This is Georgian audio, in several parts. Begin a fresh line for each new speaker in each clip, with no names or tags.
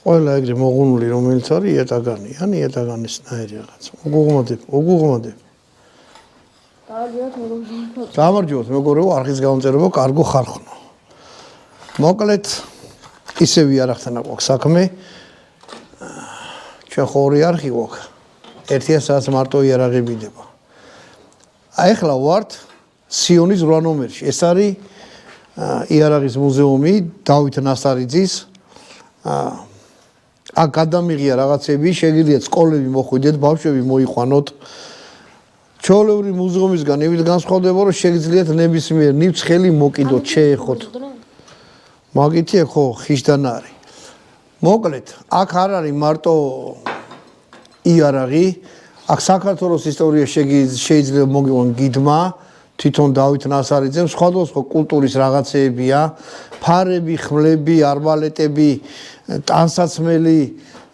ყველა ეგრე მოღუნული რომელიც არის იატაგანი, ან იატაგანისნაირი რაღაც. უგუღმადებ. გამარჯობათ მეგობრებო, არხის გამომწერებო, კარგო ხარხნო. მოკლედ ისევ იარაღთან აქვს საქმე. ჩვენ ხორი არხი გვაქვს. ერთია სადაც მარტო იარაღი ბიდება. აი ახლა ვართ სიონის 8 ნომერში. ეს არის იარაღის მუზეუმი დავით ნასარიძის. აქ გადამიღია რაღაცები, შეგიძლიათ სკოლები მოხვიდეთ, ბავშვები მოიყვანოთ. ჩვეულებრივი მუზეუმისგან იმით განსხვავდება, რომ შეგიძლიათ ნებისმიერ ნივთს ხელი მოკიდოთ, შეეხოთ. მაგითია ხო, ხიშდან არის. მოკლედ, აქ არ არის მარტო იარაღი, აქ საქართველოს ისტორია შეიძლება მოგიყვან გიდმა, თვითონ დავით ნასარიძემ, სხვადასხვა კულტურის რაღაცეებია, ფარები, ხმლები, არბალეტები, ტანსაცმელი,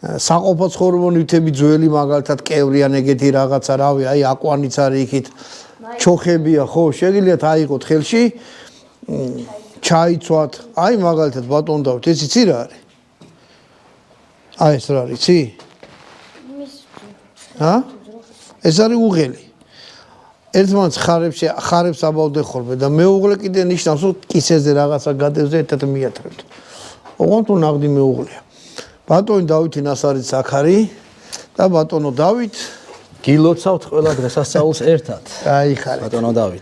საყოფაცხოვრებო ნივთები ძველი მაგალითად კევრიან ეგეთი რაღაცა, რავი, აი აკვანიც არის იქით, ჩოხებია, ხო, შეგიძლიათ აიღოთ ხელში, ჩაიცვათ, აი მაგალითად ბატონ დავით, ეს იცი რა არის? აი ეს რა არის, იცი? ეს არის უღელი. ერთმანეთს ხარებს აბავდნენ ხოლმე და მეუღლე კიდე ნიშნავს, რომ კისერზე რაღაცა გადევზე ერთად მიათრებთ. ოღონდ ნაღდი მეუღლეა. ბატონი დავითი ნასარიძე აქ არის და ბატონო დავით
გილოცავთ ყველა დღესასწაულს ერთად.
აი ხარ.
ბატონო დავით.